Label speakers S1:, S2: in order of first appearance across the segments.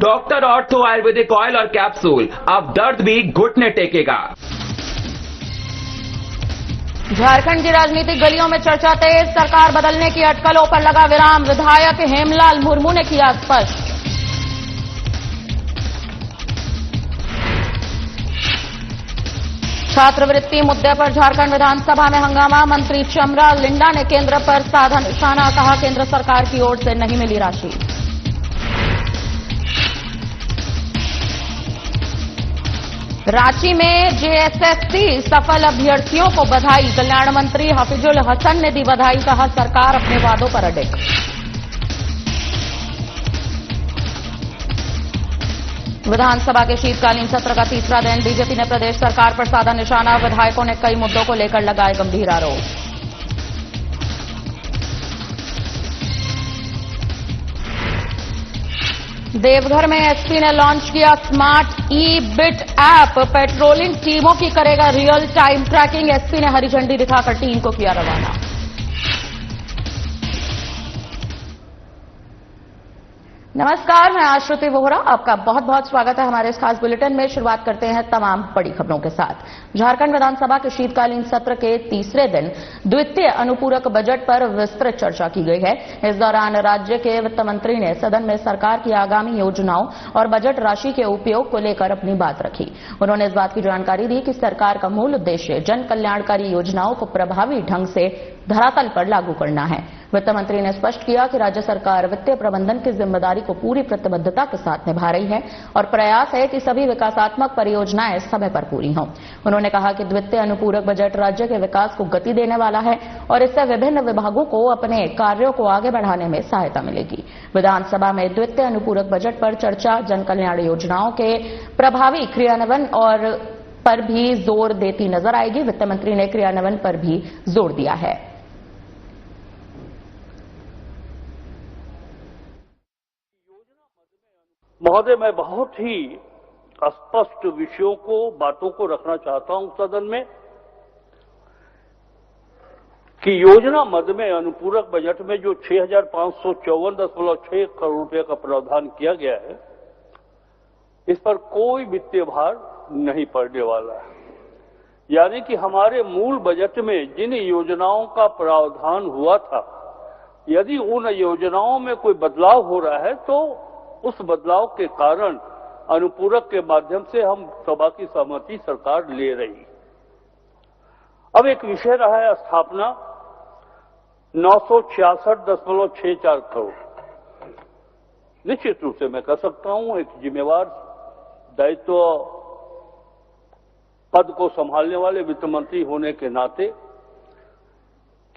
S1: Doctor ortho Ayurvedic oil और capsule, अब दर्द भी घुटने टेकेगा।
S2: झारखंड की राजनीतिक गलियों में चर्चा तेज, सरकार बदलने की अटकलों पर लगा विराम, विधायक हेमलाल मुर्मू ने किया स्पष्ट। छात्रवृत्ति मुद्दे पर झारखंड विधानसभा में हंगामा, मंत्री चमरा लिंडा ने केंद्र पर साधा निशाना, कहा केंद्र सरकार की ओर से नहीं मिली राशि। रांची में जेएसएससी सफल अभ्यर्थियों को बधाई, कल्याण मंत्री हफीजुल हसन ने दी बधाई, कहा सरकार अपने वादों पर अडिग। विधानसभा के शीतकालीन सत्र का तीसरा दिन, बीजेपी ने प्रदेश सरकार पर साधा निशाना, विधायकों ने कई मुद्दों को लेकर लगाए गंभीर आरोप। देवघर में एसपी ने लॉन्च किया स्मार्ट ई-बिट ऐप, पेट्रोलिंग टीमों की करेगा रियल टाइम ट्रैकिंग, एसपी ने हरी झंडी दिखाकर टीम को किया रवाना। नमस्कार, मैं आश्रुति वोहरा, आपका बहुत बहुत स्वागत है हमारे इस खास बुलेटिन में। शुरुआत करते हैं तमाम बड़ी खबरों के साथ। झारखंड विधानसभा के शीतकालीन सत्र के तीसरे दिन द्वितीय अनुपूरक बजट पर विस्तृत चर्चा की गई है। इस दौरान राज्य के वित्त मंत्री ने सदन में सरकार की आगामी योजनाओं और बजट राशि के उपयोग को लेकर अपनी बात रखी। उन्होंने इस बात की जानकारी दी कि सरकार का मूल उद्देश्य जन कल्याणकारी योजनाओं को प्रभावी ढंग से धरातल पर लागू करना है। वित्त मंत्री ने स्पष्ट किया कि राज्य सरकार वित्तीय प्रबंधन की जिम्मेदारी को पूरी प्रतिबद्धता के साथ निभा रही है और प्रयास है कि सभी विकासात्मक परियोजनाएं समय पर पूरी हों। उन्होंने कहा कि द्वितीय अनुपूरक बजट राज्य के विकास को गति देने वाला है और इससे विभिन्न विभागों को अपने कार्यों को आगे बढ़ाने में सहायता मिलेगी। विधानसभा में द्वितीय अनुपूरक बजट पर चर्चा जन कल्याण योजनाओं के प्रभावी क्रियान्वयन और पर भी जोर देती नजर आएगी। वित्त मंत्री ने क्रियान्वयन पर भी जोर दिया है।
S3: महोदय, मैं बहुत ही स्पष्ट विषयों को, बातों को रखना चाहता हूं सदन में कि योजना मद में अनुपूरक बजट में जो 6,554.6 करोड़ रुपए का प्रावधान किया गया है, इस पर कोई वित्तीय भार नहीं पड़ने वाला है। यानी कि हमारे मूल बजट में जिन योजनाओं का प्रावधान हुआ था, यदि उन योजनाओं में कोई बदलाव हो रहा है तो उस बदलाव के कारण अनुपूरक के माध्यम से हम सभा की सहमति सरकार ले रही। अब एक विषय रहा है स्थापना 966.64 करोड़। निश्चित रूप से मैं कह सकता हूं एक जिम्मेवार दायित्व पद को संभालने वाले वित्त मंत्री होने के नाते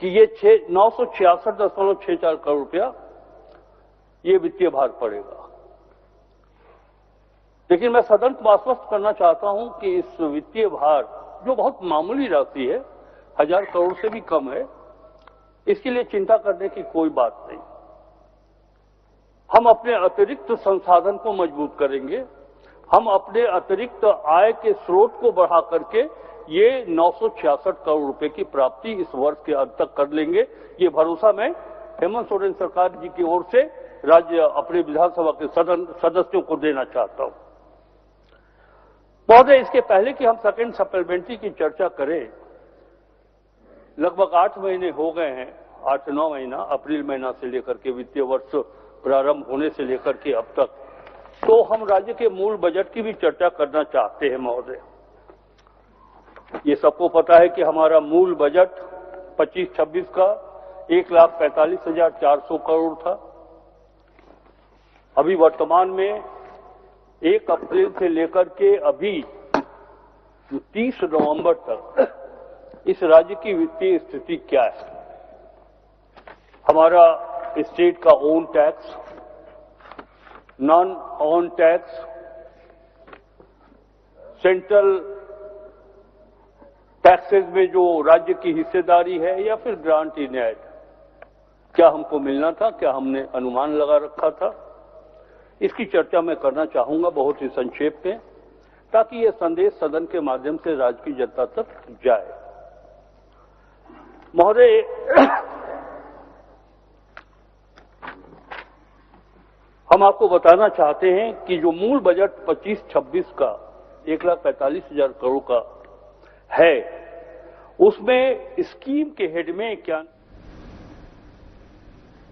S3: कि ये 966.64 करोड़ रुपया ये वित्तीय भार पड़ेगा। लेकिन मैं सदन को आश्वस्त करना चाहता हूं कि इस वित्तीय भार, जो बहुत मामूली राशि है, 1000 करोड़ से भी कम है, इसके लिए चिंता करने की कोई बात नहीं। हम अपने अतिरिक्त संसाधन को मजबूत करेंगे, हम अपने अतिरिक्त आय के स्रोत को बढ़ा करके ये 966 करोड़ रुपए की प्राप्ति इस वर्ष के अंत तक कर लेंगे। ये भरोसा मैं हेमंत सोरेन सरकार जी की ओर से राज्य अपने विधानसभा के सदस्यों को देना चाहता हूं। महोदय, इसके पहले कि हम सेकेंड सप्लीमेंट्री की चर्चा करें, लगभग 8 महीने हो गए हैं, 8-9 महीना, अप्रैल महीना से लेकर के वित्तीय वर्ष प्रारंभ होने से लेकर के अब तक, तो हम राज्य के मूल बजट की भी चर्चा करना चाहते हैं। महोदय, ये सबको पता है कि हमारा मूल बजट 25-26 का 1,45,400 करोड़ था। अभी वर्तमान में 1 अप्रैल से लेकर के अभी 30 नवंबर तक इस राज्य की वित्तीय स्थिति क्या है? हमारा स्टेट का own tax, non own tax, central taxes में जो राज्य की हिस्सेदारी है या फिर ग्रांट इन एड, क्या हमको मिलना था, क्या हमने अनुमान लगा रखा था? इसकी चर्चा मैं करना चाहूंगा बहुत ही संक्षेप में, ताकि यह संदेश सदन के माध्यम से राज्य की जनता तक जाए। महोदय, हम आपको बताना चाहते हैं कि जो मूल बजट 25-26 का 1,45,000 करोड़ का है, उसमें स्कीम के हेड में क्या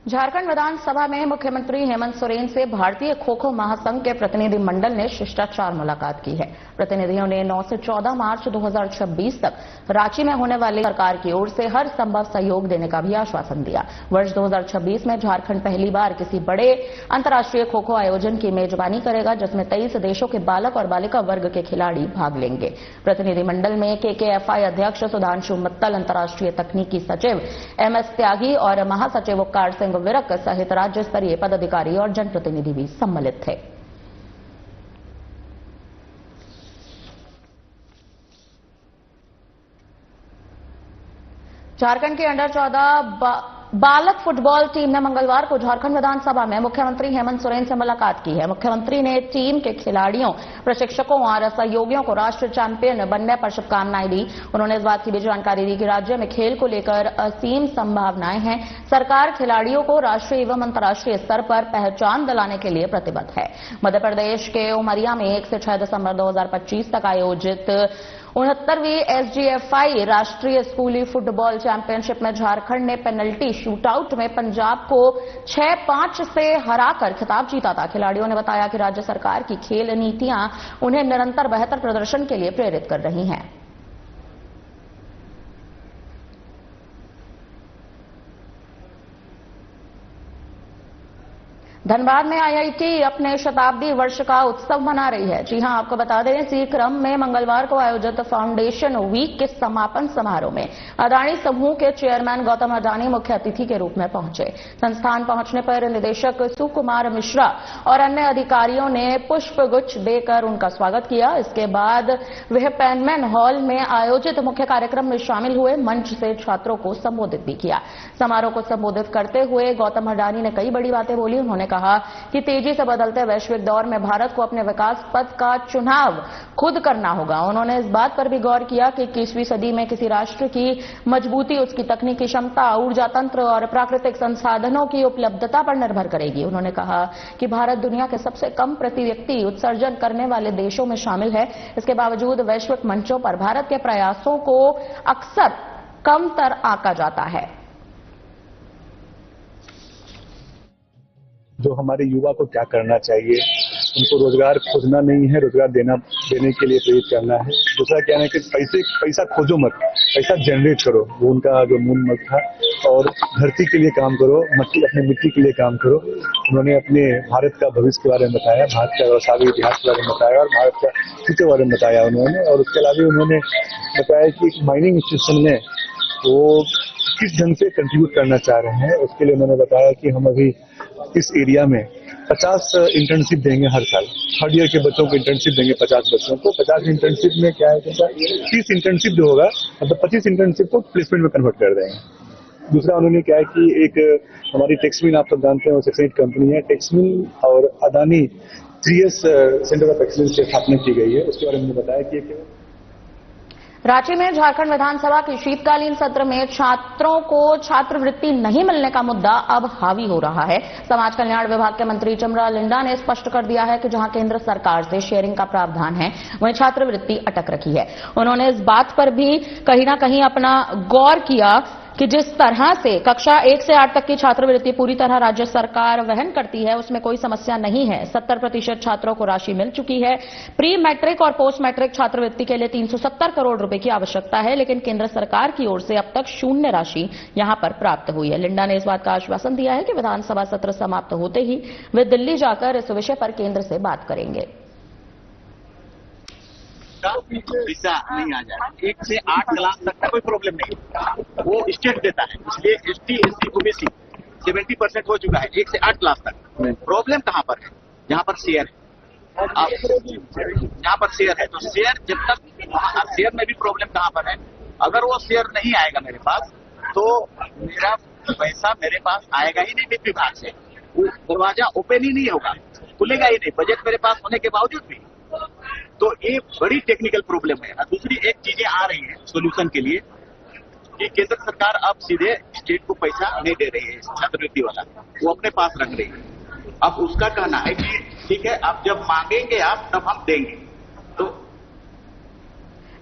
S2: झारखंड विधानसभा में मुख्यमंत्री हेमंत सोरेन से भारतीय खो खो महासंघ के प्रतिनिधि मंडल ने शिष्टाचार मुलाकात की है। प्रतिनिधियों ने 9 से 14 मार्च 2026 तक रांची में होने वाली सरकार की ओर से हर संभव सहयोग देने का भी आश्वासन दिया। वर्ष 2026 में झारखंड पहली बार किसी बड़े अंतर्राष्ट्रीय खो खो आयोजन की मेजबानी करेगा, जिसमें 23 देशों के बालक और बालिका वर्ग के खिलाड़ी भाग लेंगे। प्रतिनिधिमंडल में KKFI अध्यक्ष सुधांशु मित्तल, अंतर्राष्ट्रीय तकनीकी सचिव MS त्यागी और महासचिव उपकार सिंह विरक सहित राज्य स्तरीय पदाधिकारी और जनप्रतिनिधि भी सम्मिलित थे। झारखंड के अंडर 14 बालक फुटबॉल टीम ने मंगलवार को झारखंड विधानसभा में मुख्यमंत्री हेमंत सोरेन से मुलाकात की है। मुख्यमंत्री ने टीम के खिलाड़ियों, प्रशिक्षकों और सहयोगियों को राष्ट्रीय चैंपियन बनने पर शुभकामनाएं दी। उन्होंने इस बात की भी जानकारी दी कि राज्य में खेल को लेकर असीम संभावनाएं हैं। सरकार खिलाड़ियों को राष्ट्रीय एवं अंतर्राष्ट्रीय स्तर पर पहचान दिलाने के लिए प्रतिबद्ध है। मध्य प्रदेश के उमरिया में 1 से 6 दिसंबर 2025 तक आयोजित 69वीं SGFI राष्ट्रीय स्कूली फुटबॉल चैंपियनशिप में झारखंड ने पेनल्टी शूटआउट में पंजाब को 6-5 से हराकर खिताब जीता था। खिलाड़ियों ने बताया कि राज्य सरकार की खेल नीतियां उन्हें निरंतर बेहतर प्रदर्शन के लिए प्रेरित कर रही हैं। धनबाद में IIT अपने शताब्दी वर्ष का उत्सव मना रही है। जी हां, आपको बता दें, इसी क्रम में मंगलवार को आयोजित फाउंडेशन वीक के समापन समारोह में अदानी समूह के चेयरमैन गौतम अडानी मुख्य अतिथि के रूप में पहुंचे। संस्थान पहुंचने पर निदेशक सुकुमार मिश्रा और अन्य अधिकारियों ने पुष्पगुच्छ देकर उनका स्वागत किया। इसके बाद वह पेनमैन हॉल में आयोजित मुख्य कार्यक्रम में शामिल हुए। मंच से छात्रों को संबोधित भी किया। समारोह को संबोधित करते हुए गौतम अडानी ने कई बड़ी बातें बोली। उन्होंने कहा कि तेजी से बदलते वैश्विक दौर में भारत को अपने विकास पथ का चुनाव खुद करना होगा। उन्होंने इस बात पर भी गौर किया कि 21वीं सदी में किसी राष्ट्र की मजबूती उसकी तकनीकी क्षमता, ऊर्जा तंत्र और प्राकृतिक संसाधनों की उपलब्धता पर निर्भर करेगी। उन्होंने कहा कि भारत दुनिया के सबसे कम प्रति व्यक्ति उत्सर्जन करने वाले देशों में शामिल है। इसके बावजूद वैश्विक मंचों पर भारत के प्रयासों को अक्सर कमतर आंका जाता है।
S4: जो हमारे युवा को क्या करना चाहिए, उनको रोजगार खोजना नहीं है, रोजगार देने के लिए प्रेरित करना है। दूसरा क्या है कि पैसा खोजो मत, पैसा जनरेट करो, वो उनका जो मूल मंत्र था। और धरती के लिए काम करो, अपने मिट्टी के लिए काम करो। उन्होंने अपने भारत का भविष्य के बारे में बताया, भारत का वैश्विक इतिहास के बारे में बताया और भारत का फ्यूचर के बारे में बताया उन्होंने। और उसके अलावा उन्होंने बताया कि माइनिंग इंस्टीट्यूशन में वो किस ढंग से कंट्रीब्यूट करना चाह रहे हैं। उसके लिए उन्होंने बताया कि हम अभी इस एरिया में 50 इंटर्नशिप देंगे हर साल। थर्ड ईयर के बच्चों को इंटर्नशिप देंगे, 50 बच्चों को। 50 इंटर्नशिप में क्या है, 30 इंटर्नशिप जो होगा, मतलब 25 इंटर्नशिप को प्लेसमेंट में कन्वर्ट कर देंगे। दूसरा उन्होंने क्या है कि एक हमारी टेक्समिल, आप सब जानते हैं, वो सेक्शन कंपनी है। टेक्समिल और Adani 3S centre of excellence की स्थापना की गई है। उसके बारे में बताया कि
S2: रांची में झारखंड विधानसभा के शीतकालीन सत्र में छात्रों को छात्रवृत्ति नहीं मिलने का मुद्दा अब हावी हो रहा है। समाज कल्याण विभाग के मंत्री चमरा लिंडा ने स्पष्ट कर दिया है कि जहां केंद्र सरकार से शेयरिंग का प्रावधान है, वहीं छात्रवृत्ति अटक रखी है। उन्होंने इस बात पर भी कहीं ना कहीं अपना गौर किया कि जिस तरह से कक्षा 1 से 8 तक की छात्रवृत्ति पूरी तरह राज्य सरकार वहन करती है, उसमें कोई समस्या नहीं है। 70% छात्रों को राशि मिल चुकी है। प्री मैट्रिक और पोस्ट मैट्रिक छात्रवृत्ति के लिए 370 करोड़ रुपए की आवश्यकता है, लेकिन केंद्र सरकार की ओर से अब तक शून्य राशि यहां पर प्राप्त हुई है। लिंडा ने इस बात का आश्वासन दिया है कि विधानसभा सत्र समाप्त होते ही वे दिल्ली जाकर इस विषय पर केंद्र से बात करेंगे।
S5: वीजा नहीं आ जाए, 1 से 8 क्लास तक का कोई प्रॉब्लम नहीं, वो स्टेट देता है। इसलिए ST SC OBC 70% हो चुका है 1 से 8 क्लास तक। प्रॉब्लम कहाँ पर है? जहाँ पर शेयर है, जहाँ पर शेयर है, तो शेयर जब तक शेयर में भी प्रॉब्लम कहाँ पर है? अगर वो शेयर नहीं आएगा मेरे पास, तो मेरा पैसा मेरे पास आएगा ही नहीं वित्त विभाग से। वो दरवाजा ओपन ही नहीं होगा, खुलेगा ही नहीं, बजट मेरे पास होने के बावजूद भी। तो ये बड़ी टेक्निकल प्रॉब्लम है। दूसरी एक चीजें आ रही है सोल्यूशन के लिए कि केंद्र सरकार अब सीधे स्टेट को पैसा नहीं दे रही है छात्रवृत्ति वाला, वो अपने पास रख रही है। अब उसका कहना है कि ठीक है, आप जब मांगेंगे आप तब हम देंगे। तो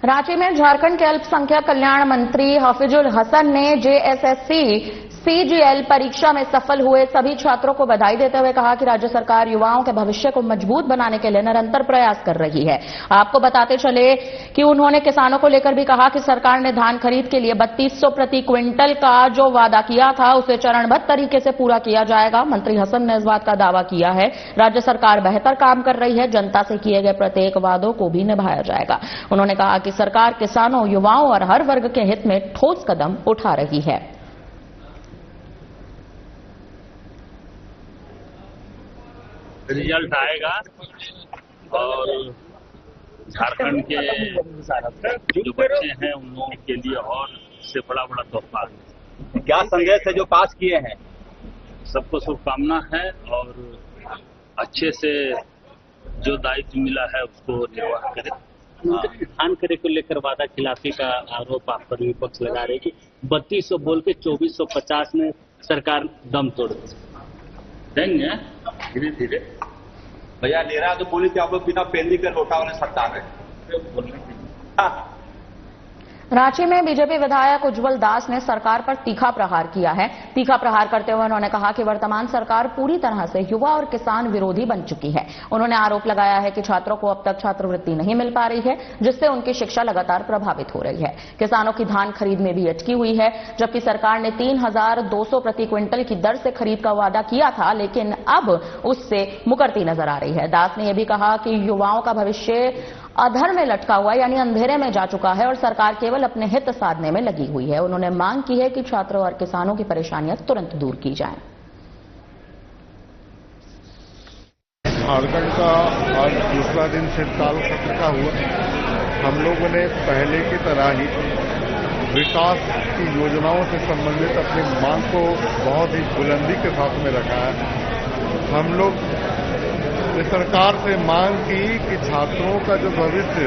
S2: रांची में झारखंड के अल्पसंख्यक कल्याण मंत्री हफीजुल हसन ने जेएसएससी सीजीएल परीक्षा में सफल हुए सभी छात्रों को बधाई देते हुए कहा कि राज्य सरकार युवाओं के भविष्य को मजबूत बनाने के लिए निरंतर प्रयास कर रही है। आपको बताते चले कि उन्होंने किसानों को लेकर भी कहा कि सरकार ने धान खरीद के लिए 3200 प्रति क्विंटल का जो वादा किया था उसे चरणबद्ध तरीके से पूरा किया जाएगा। मंत्री हसन ने इस बात का दावा किया है राज्य सरकार बेहतर काम कर रही है, जनता से किए गए प्रत्येक वादों को भी निभाया जाएगा। उन्होंने कहा कि सरकार किसानों, युवाओं और हर वर्ग के हित में ठोस कदम उठा रही है।
S6: रिजल्ट आएगा और झारखंड के जो बच्चे हैं उन लोगों के लिए और से बड़ा बड़ा तोहफा है।
S5: क्या संदेश है जो पास किए हैं?
S6: सबको शुभकामना है और अच्छे से जो दायित्व मिला है उसको निर्वाह करें।
S7: धान करे को लेकर वादा खिलाफी का आरोप आप पर विपक्ष लगा रहे कि 3200 बोल के 2450 में सरकार दम तोड़
S6: देंगे धीरे धीरे।
S5: भैया नेरा तो पुलिस आप लोग बिना पेंदी कर लौटा उन्हें सत्ता में
S2: रांची में बीजेपी विधायक उज्जवल दास ने सरकार पर तीखा प्रहार किया है। तीखा प्रहार करते हुए उन्होंने कहा कि वर्तमान सरकार पूरी तरह से युवा और किसान विरोधी बन चुकी है। उन्होंने आरोप लगाया है कि छात्रों को अब तक छात्रवृत्ति नहीं मिल पा रही है, जिससे उनकी शिक्षा लगातार प्रभावित हो रही है। किसानों की धान खरीद में भी अटकी हुई है, जबकि सरकार ने 3200 प्रति क्विंटल की दर से खरीद का वादा किया था, लेकिन अब उससे मुकरती नजर आ रही है। दास ने यह भी कहा कि युवाओं का भविष्य अधर में लटका हुआ यानी अंधेरे में जा चुका है और सरकार केवल अपने हित साधने में लगी हुई है। उन्होंने मांग की है कि छात्रों और किसानों की परेशानियां तुरंत दूर की जाएं।
S8: झारखंड का आज दूसरा दिन शीतकाल सत्र का हुआ। हम लोगों ने पहले की तरह ही विकास की योजनाओं से संबंधित अपनी मांग को बहुत ही बुलंदी के साथ में रखा है। हम लोग सरकार से मांग की कि छात्रों का जो भविष्य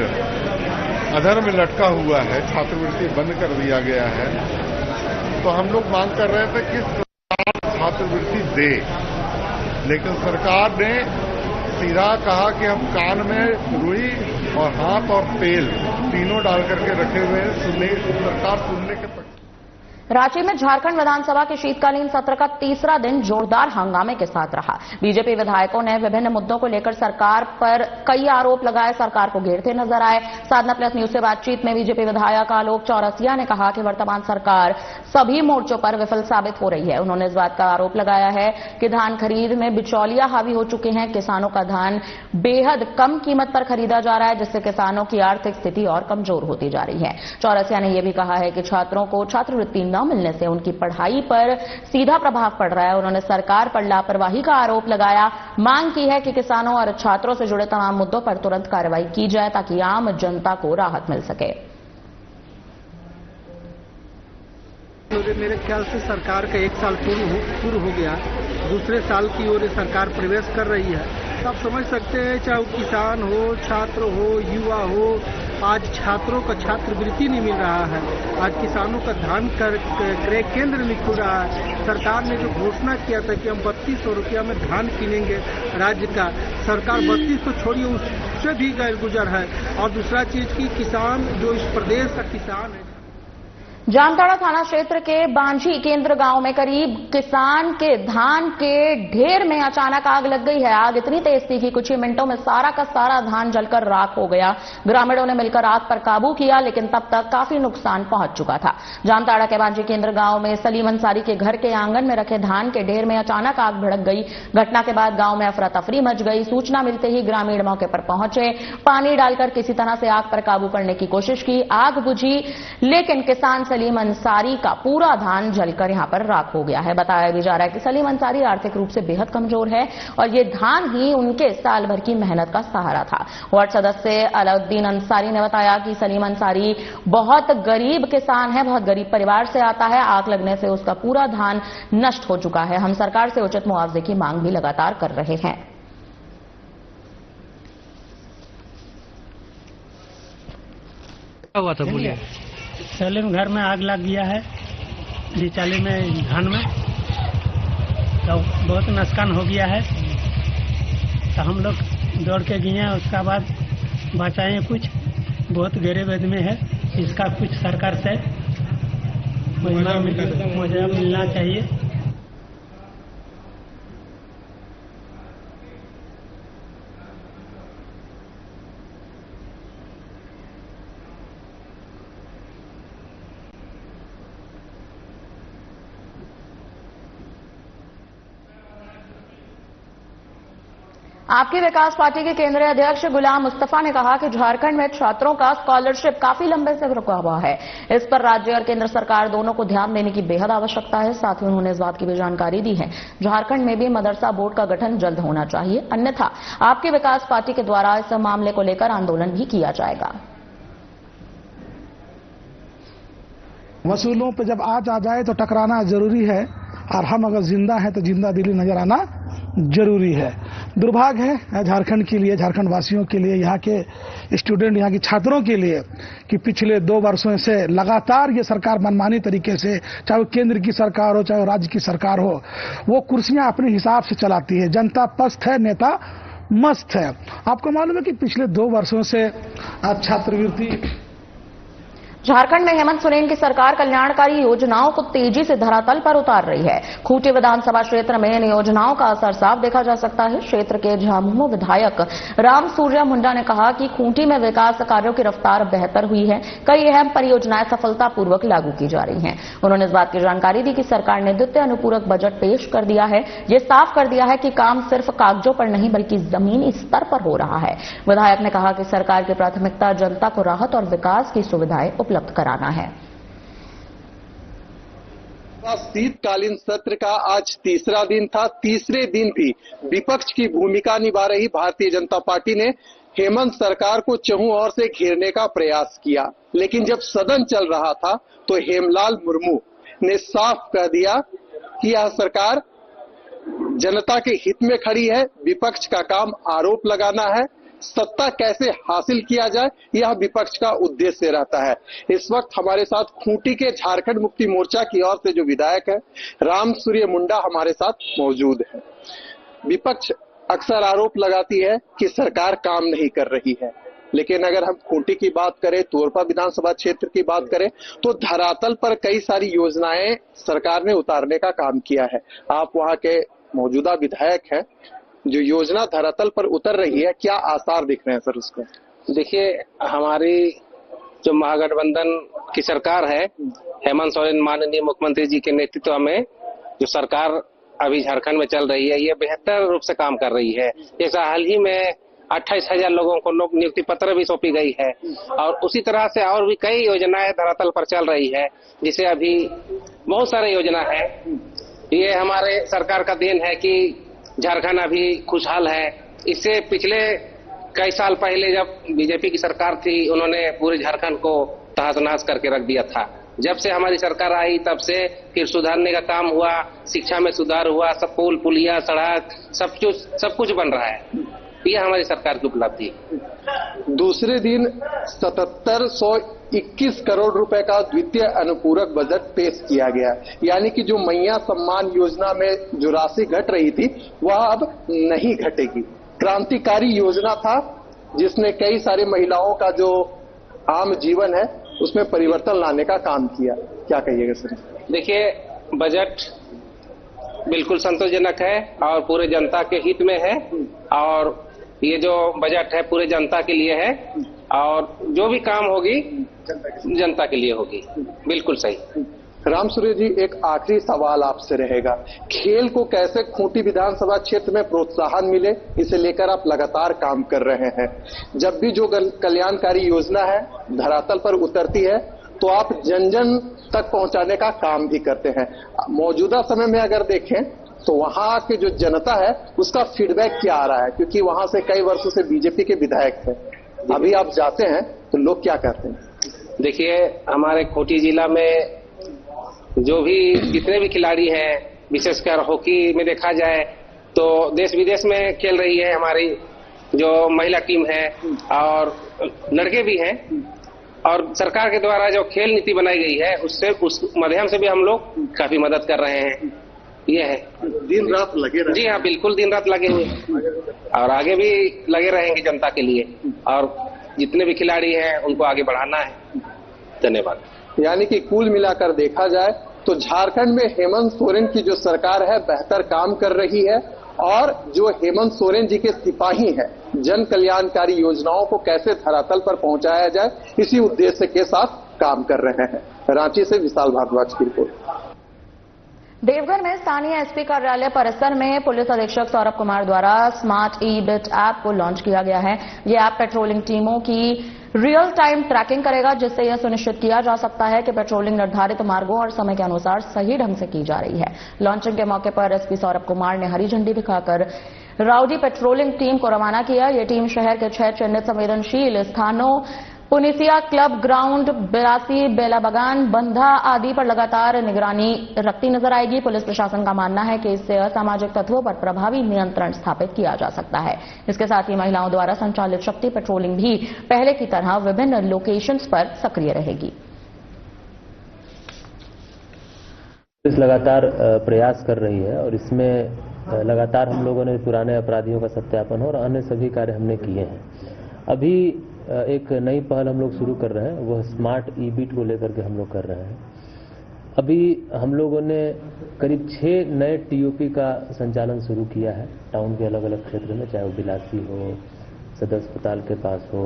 S8: अधर में लटका हुआ है, छात्रवृत्ति बंद कर दिया गया है, तो हम लोग मांग कर रहे थे कि सरकार छात्रवृत्ति दे, लेकिन सरकार ने सीधा कहा कि हम कान में रुई और हाथ और तेल तीनों डाल करके रखे हुए हैं। सरकार सुनने के पक्ष।
S2: रांची में झारखंड विधानसभा के शीतकालीन सत्र का तीसरा दिन जोरदार हंगामे के साथ रहा। बीजेपी विधायकों ने विभिन्न मुद्दों को लेकर सरकार पर कई आरोप लगाए, सरकार को घेरते नजर आए। साधना प्लस न्यूज से बातचीत में बीजेपी विधायक आलोक चौरसिया ने कहा कि वर्तमान सरकार सभी मोर्चों पर विफल साबित हो रही है। उन्होंने इस बात का आरोप लगाया है कि धान खरीद में बिचौलिया हावी हो चुके हैं। किसानों का धान बेहद कम कीमत पर खरीदा जा रहा है, जिससे किसानों की आर्थिक स्थिति और कमजोर होती जा रही है। चौरसिया ने यह भी कहा है कि छात्रों को छात्रवृत्ति न मिलने से उनकी पढ़ाई पर सीधा प्रभाव पड़ रहा है। उन्होंने सरकार पर लापरवाही का आरोप लगाया। मांग की है कि किसानों और छात्रों से जुड़े तमाम मुद्दों पर तुरंत कार्रवाई की जाए ताकि आम जनता को राहत मिल सके।
S9: मेरे ख्याल से सरकार का एक साल पूर्ण हो गया, दूसरे साल की ओर सरकार प्रवेश कर रही है। आप समझ सकते हैं, चाहे किसान हो, छात्र हो, युवा हो, आज छात्रों का छात्रवृत्ति नहीं मिल रहा है। आज किसानों का धान क्रय केंद्र नहीं खुल रहा है। सरकार ने जो घोषणा किया था कि हम 3200 रुपया में धान किनेंगे राज्य का, सरकार 3200 छोड़िए उससे भी गैर गुजर है। और दूसरा चीज की किसान जो इस प्रदेश का किसान है।
S2: जामताड़ा थाना क्षेत्र के बांझी केंद्र गांव में करीब किसान के धान के ढेर में अचानक आग लग गई है। आग इतनी तेज थी कि कुछ ही मिनटों में सारा का सारा धान जलकर राख हो गया। ग्रामीणों ने मिलकर आग पर काबू किया, लेकिन तब तक काफी नुकसान पहुंच चुका था। जामताड़ा के बांझी केंद्र गांव में सलीम अंसारी के घर के आंगन में रखे धान के ढेर में अचानक आग भड़क गई। घटना के बाद गांव में अफरा तफरी मच गई। सूचना मिलते ही ग्रामीण मौके पर पहुंचे, पानी डालकर किसी तरह से आग पर काबू करने की कोशिश की। आग बुझी, लेकिन किसान सलीम अंसारी का पूरा धान जलकर यहां पर राख हो गया है। बताया भी जा रहा है कि सलीम अंसारी आर्थिक रूप से बेहद कमजोर है और ये धान ही उनके साल भर की मेहनत का सहारा था। वार्ड सदस्य अलाउद्दीन अंसारी ने बताया कि सलीम अंसारी बहुत गरीब किसान है, बहुत गरीब परिवार से आता है। आग लगने से उसका पूरा धान नष्ट हो चुका है। हम सरकार से उचित मुआवजे की मांग भी लगातार कर रहे हैं।
S7: हुआ था बोलिए। सलीम घर में आग लग गया है, बिचाली में धान में, तो बहुत नुकसान हो गया है।
S9: तो हम लोग दौड़ के गए हैं, उसका बाद बचाए कुछ बहुत गरीब आदमी है, इसका कुछ सरकार से मुआवजा मिलना चाहिए।
S2: आपकी विकास पार्टी के केंद्रीय अध्यक्ष गुलाम मुस्तफा ने कहा कि झारखंड में छात्रों का स्कॉलरशिप काफी लंबे से रुका हुआ है। इस पर राज्य और केंद्र सरकार दोनों को ध्यान देने की बेहद आवश्यकता है। साथ ही उन्होंने इस बात की भी जानकारी दी है झारखंड में भी मदरसा बोर्ड का गठन जल्द होना चाहिए, अन्यथा आपकी विकास पार्टी के द्वारा इस मामले को लेकर आंदोलन भी किया जाएगा।
S10: वसूलों पे जब आज आ जाए तो टकराना जरूरी है, और हम अगर जिंदा हैं तो जिंदा दिली नजर आना जरूरी है। दुर्भाग्य है झारखंड के लिए, झारखंड वासियों के लिए, यहाँ के स्टूडेंट, यहाँ के छात्रों के लिए कि पिछले 2 वर्षों से लगातार ये सरकार मनमानी तरीके से, चाहे वो केंद्र की सरकार हो चाहे वो राज्य की सरकार हो, वो कुर्सियां अपने हिसाब से चलाती है। जनता पस्त है, नेता मस्त है। आपको मालूम है कि पिछले 2 वर्षों से छात्रवृत्ति
S2: झारखंड में हेमंत सोरेन की सरकार कल्याणकारी योजनाओं को तेजी से धरातल पर उतार रही है। खूंटी विधानसभा क्षेत्र में इन योजनाओं का असर साफ देखा जा सकता है। क्षेत्र के झामुमो विधायक राम सूर्या मुंडा ने कहा कि खूंटी में विकास कार्यों की रफ्तार बेहतर हुई है, कई अहम परियोजनाएं सफलतापूर्वक लागू की जा रही हैं। उन्होंने इस बात की जानकारी दी कि सरकार ने द्वितीय अनुपूरक बजट पेश कर दिया है। ये साफ कर दिया है कि काम सिर्फ कागजों पर नहीं बल्कि जमीनी स्तर पर हो रहा है। विधायक ने कहा कि सरकार की प्राथमिकता जनता को राहत और विकास की सुविधाएं उपलब्ध कराना है।
S11: शीतकालीन सत्र का आज तीसरा दिन था। तीसरे दिन भी विपक्ष की भूमिका निभा रही भारतीय जनता पार्टी ने हेमंत सरकार को चहुं ओर से घेरने का प्रयास किया, लेकिन जब सदन चल रहा था तो हेमलाल मुर्मू ने साफ कह दिया कि यह सरकार जनता के हित में खड़ी है। विपक्ष का काम आरोप लगाना है, सत्ता कैसे हासिल किया जाए यह विपक्ष का उद्देश्य रहता है। इस वक्त हमारे साथ खूंटी के झारखंड मुक्ति मोर्चा की ओर से जो विधायक है राम सूर्य मुंडा हमारे साथ मौजूद है। विपक्ष अक्सर आरोप लगाती है कि सरकार काम नहीं कर रही है, लेकिन अगर हम खूंटी की बात करें, तोरपा विधानसभा क्षेत्र की बात करें, तो धरातल पर कई सारी योजनाएं सरकार ने उतारने का काम किया है। आप वहां के मौजूदा विधायक हैं, जो योजना धरातल पर उतर रही है, क्या आसार दिख रहे हैं सर उसके?
S12: देखिए, हमारी जो महागठबंधन की सरकार है, हेमंत सोरेन माननीय मुख्यमंत्री जी के नेतृत्व में जो सरकार अभी झारखंड में चल रही है, ये बेहतर रूप से काम कर रही है। जैसा हाल ही में 28,000 लोगों को नियुक्ति पत्र भी सौंपी गई है, और उसी तरह से और भी कई योजनाएं धरातल पर चल रही है, जिसे अभी बहुत सारी योजना है। ये हमारे सरकार का देन है कि झारखंड अभी खुशहाल है। इससे पिछले कई साल पहले जब बीजेपी की सरकार थी, उन्होंने पूरे झारखंड को तहस-नहस करके रख दिया था। जब से हमारी सरकार आई तब से फिर सुधारने का काम हुआ, शिक्षा में सुधार हुआ, सब पुल पुलिया सड़क सब कुछ बन रहा है। ये हमारी सरकार की उपलब्धि।
S11: दूसरे दिन 7721 करोड़ रुपए का द्वितीय अनुपूरक बजट पेश किया गया, यानी कि जो मैया सम्मान योजना में जो राशि घट रही थी वह अब नहीं घटेगी। क्रांतिकारी योजना था जिसने कई सारी महिलाओं का जो आम जीवन है उसमें परिवर्तन लाने का काम किया। क्या कहिएगा सर?
S12: देखिए, बजट बिल्कुल संतोषजनक है और पूरे जनता के हित में है, और ये जो बजट है पूरे जनता के लिए है, और जो भी काम होगी जनता के लिए होगी। बिल्कुल सही।
S11: राम सूर्य जी, एक आखिरी सवाल आपसे रहेगा, खेल को कैसे खूंटी विधानसभा क्षेत्र में प्रोत्साहन मिले, इसे लेकर आप लगातार काम कर रहे हैं। जब भी जो कल्याणकारी योजना है धरातल पर उतरती है तो आप जन जन तक पहुंचाने का काम भी करते हैं। मौजूदा समय में अगर देखें तो वहां की जो जनता है उसका फीडबैक क्या आ रहा है, क्योंकि वहां से कई वर्षों से बीजेपी के विधायक थे, अभी आप जाते हैं तो लोग क्या कहते हैं?
S12: देखिए, हमारे खूंटी जिला में जो भी जितने भी खिलाड़ी हैं, विशेषकर हॉकी में देखा जाए तो देश विदेश में खेल रही है हमारी जो महिला टीम है, और लड़के भी हैं, और सरकार के द्वारा जो खेल नीति बनाई गई है उस माध्यम से भी हम लोग काफी मदद कर रहे हैं। ये है।
S5: दिन रात लगे रहे।
S12: जी हाँ, बिल्कुल दिन रात लगे हुए और आगे भी लगे रहेंगे जनता के लिए, और जितने भी खिलाड़ी हैं उनको आगे बढ़ाना है। धन्यवाद।
S11: यानी कि कुल मिलाकर देखा जाए तो झारखंड में हेमंत सोरेन की जो सरकार है बेहतर काम कर रही है, और जो हेमंत सोरेन जी के सिपाही हैं जन कल्याणकारी योजनाओं को कैसे धरातल पर पहुंचाया जाए, इसी उद्देश्य के साथ काम कर रहे हैं। रांची से विशाल भारद्वाज की रिपोर्ट।
S2: देवघर में स्थानीय एसपी कार्यालय परिसर में पुलिस अधीक्षक सौरभ कुमार द्वारा स्मार्ट ई-बिट ऐप को लॉन्च किया गया है। यह ऐप पेट्रोलिंग टीमों की रियल टाइम ट्रैकिंग करेगा, जिससे यह सुनिश्चित किया जा सकता है कि पेट्रोलिंग निर्धारित मार्गों और समय के अनुसार सही ढंग से की जा रही है। लॉन्चिंग के मौके पर एसपी सौरभ कुमार ने हरी झंडी दिखाकर राउडी पेट्रोलिंग टीम को रवाना किया। यह टीम शहर के 6 चिन्हित संवेदनशील स्थानों पुनिसिया क्लब ग्राउंड, बिरासी, बेला बगान, बंधा आदि पर लगातार निगरानी रखती नजर आएगी। पुलिस प्रशासन का मानना है कि इससे असामाजिक तत्वों पर प्रभावी नियंत्रण स्थापित किया जा सकता है। इसके साथ ही महिलाओं द्वारा संचालित शक्ति पेट्रोलिंग भी पहले की तरह विभिन्न लोकेशंस पर सक्रिय रहेगी।
S13: पुलिस लगातार प्रयास कर रही है और इसमें लगातार हम लोगों ने पुराने अपराधियों का सत्यापन और अन्य सभी कार्य हमने किए हैं। अभी एक नई पहल हम लोग शुरू कर रहे हैं, वह स्मार्ट ई-बिट को लेकर के हम लोग कर रहे हैं। अभी हम लोगों ने करीब 6 नए टीओपी का संचालन शुरू किया है टाउन के अलग अलग क्षेत्र में, चाहे वो बिलासी हो, सदर अस्पताल के पास हो।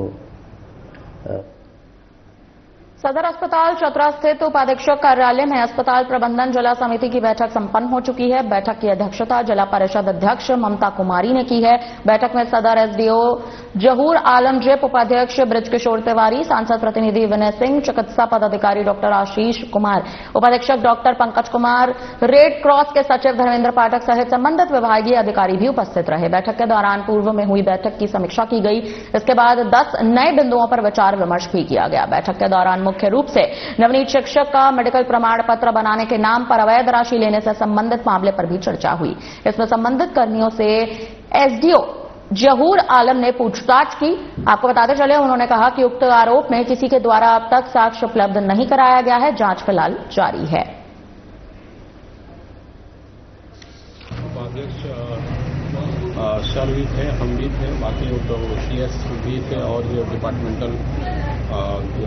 S2: सदर अस्पताल चतरा स्थित उपाधीक्षक कार्यालय में अस्पताल प्रबंधन जिला समिति की बैठक संपन्न हो चुकी है। बैठक की अध्यक्षता जिला परिषद अध्यक्ष ममता कुमारी ने की है। बैठक में सदर एसडीओ जहूर आलम, जेप उपाध्यक्ष ब्रजकिशोर तिवारी, सांसद प्रतिनिधि विनय सिंह, चिकित्सा पदाधिकारी डॉक्टर आशीष कुमार, उपाधीक्षक doctor Pankaj Kumar, red cross के सचिव धर्मेंद्र पाठक सहित संबंधित विभागीय अधिकारी भी उपस्थित रहे। बैठक के दौरान पूर्व में हुई बैठक की समीक्षा की गई। इसके बाद 10 नए बिंदुओं पर विचार विमर्श भी किया गया। बैठक के दौरान मुख्य रूप से नवनीत शिक्षक का मेडिकल प्रमाण पत्र बनाने के नाम पर अवैध राशि लेने से संबंधित मामले पर भी चर्चा हुई। इसमें संबंधित कर्मियों से एसडीओ जहूर आलम ने पूछताछ की। आपको बताते चले, उन्होंने कहा कि उक्त आरोप में किसी के द्वारा अब तक साक्ष्य उपलब्ध नहीं कराया गया है। जांच फिलहाल जारी है।
S14: सर भी थे, हम भी थे, बाकी सीएस भी थे और जो डिपार्टमेंटल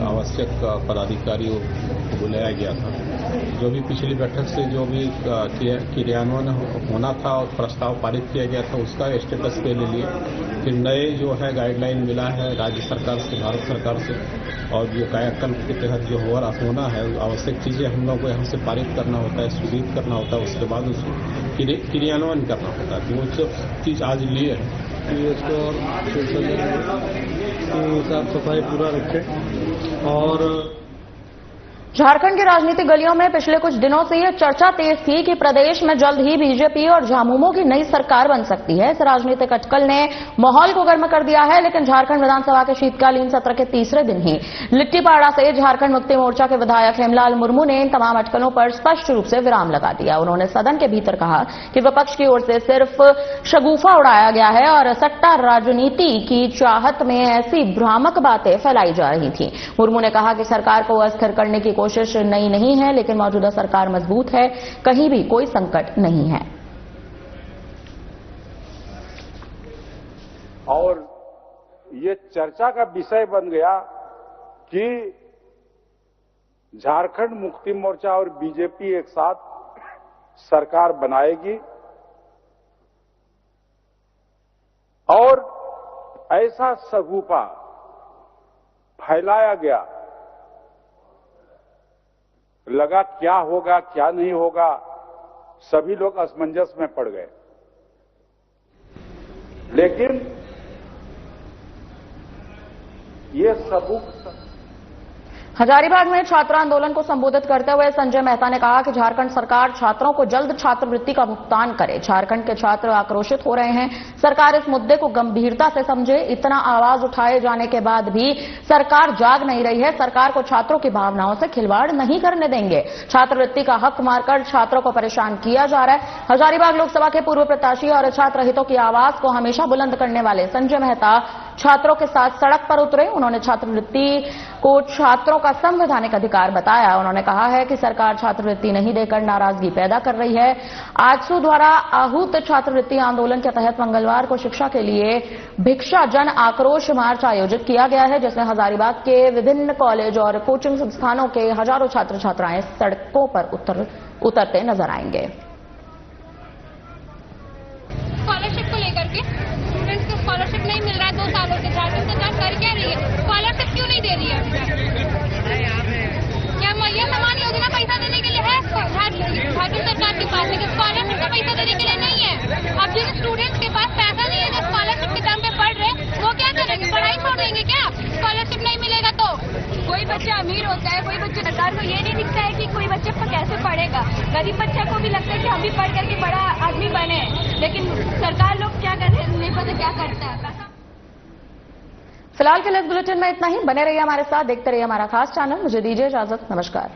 S14: आवश्यक पदाधिकारी को बुलाया गया था। जो भी पिछली बैठक से जो भी क्रियान्वयन होना था और प्रस्ताव पारित किया गया था उसका स्टेटस पे ले लिए। फिर नए जो है गाइडलाइन मिला है राज्य सरकार से, भारत सरकार से, और जो कायाकल्प के तहत जो होना है आवश्यक चीजें हम लोग को यहाँ से पारित करना होता है, स्वीकृत करना होता है, उसके बाद उसको क्रियान्वयन करना होता है। तो वो सब चीज आज लिए है कि उसको साफ सफाई पूरा रखें। और
S2: झारखंड की राजनीतिक गलियों में पिछले कुछ दिनों से यह चर्चा तेज थी कि प्रदेश में जल्द ही बीजेपी और झामुमो की नई सरकार बन सकती है। इस राजनीतिक अटकल ने माहौल को गर्म कर दिया है, लेकिन झारखंड विधानसभा के शीतकालीन सत्र के तीसरे दिन ही लिट्टीपाड़ा से झारखंड मुक्ति मोर्चा के विधायक हेमलाल मुर्मू ने इन तमाम अटकलों पर स्पष्ट रूप से विराम लगा दिया। उन्होंने सदन के भीतर कहा कि विपक्ष की ओर से सिर्फ शगुफा उड़ाया गया है और सट्टा राजनीति की चाहत में ऐसी भ्रामक बातें फैलाई जा रही थी। मुर्मू ने कहा कि सरकार को अस्थिर करने की कोशिश नई नहीं है, लेकिन मौजूदा सरकार मजबूत है, कहीं भी कोई संकट नहीं है।
S15: और ये चर्चा का विषय बन गया कि झारखंड मुक्ति मोर्चा और बीजेपी एक साथ सरकार बनाएगी, और ऐसा सगुफा फैलाया गया। लगा क्या होगा क्या नहीं होगा, सभी लोग असमंजस में पड़ गए। लेकिन ये सबूत
S2: हजारीबाग में छात्र आंदोलन को संबोधित करते हुए संजय मेहता ने कहा कि झारखंड सरकार छात्रों को जल्द छात्रवृत्ति का भुगतान करे। झारखंड के छात्र आक्रोशित हो रहे हैं, सरकार इस मुद्दे को गंभीरता से समझे। इतना आवाज उठाए जाने के बाद भी सरकार जाग नहीं रही है। सरकार को छात्रों की भावनाओं से खिलवाड़ नहीं करने देंगे। छात्रवृत्ति का हक मारकर छात्रों को परेशान किया जा रहा है। हजारीबाग लोकसभा के पूर्व प्रत्याशी और छात्र हितों की आवाज को हमेशा बुलंद करने वाले संजय मेहता छात्रों के साथ सड़क पर उतरे। उन्होंने छात्रवृत्ति को छात्रों का संवैधानिक अधिकार बताया। उन्होंने कहा है कि सरकार छात्रवृत्ति नहीं देकर नाराजगी पैदा कर रही है। आजसू द्वारा आहूत छात्रवृत्ति आंदोलन के तहत मंगलवार को शिक्षा के लिए भिक्षा जन आक्रोश मार्च आयोजित किया गया है, जिसमें हजारीबाग के विभिन्न कॉलेज और कोचिंग संस्थानों के हजारों छात्र छात्राएं सड़कों पर उतरते नजर आएंगे।
S16: स्कॉलरशिप को लेकर के स्टूडेंट्स को स्कॉलरशिप नहीं मिल रहा है 2 सालों से। झारखंड सरकार कर क्या रही है? स्कॉलरशिप क्यों नहीं दे रही है? क्या ये समान योजना पैसा देने के लिए है झारखंड सरकार के पास, लेकिन स्कॉलरशिप का पैसा देने के लिए नहीं है। अब जिन स्टूडेंट्स के पास पैसा नहीं है, जो स्कॉलरशिप के दम पे पढ़ रहे, वो क्या करेंगे? पढ़ाई छोड़ देंगे क्या? स्कॉलरशिप नहीं मिलेगा तो कोई बच्चा अमीर होता है, कोई बच्चा सरकार को ये नहीं दिखता है कि कोई बच्चा कैसे पढ़ेगा। गरीब बच्चा को भी लगता है कि हम भी पढ़ करके बड़ा आदमी बने, लेकिन सरकार लोग क्या कर रहे हैं नहीं पता क्या करता है।
S2: फिलहाल के लिए बुलेटिन में इतना ही। बने रहिए हमारे साथ, देखते रहिए हमारा खास चैनल। मुझे दीजिए इजाजत। नमस्कार।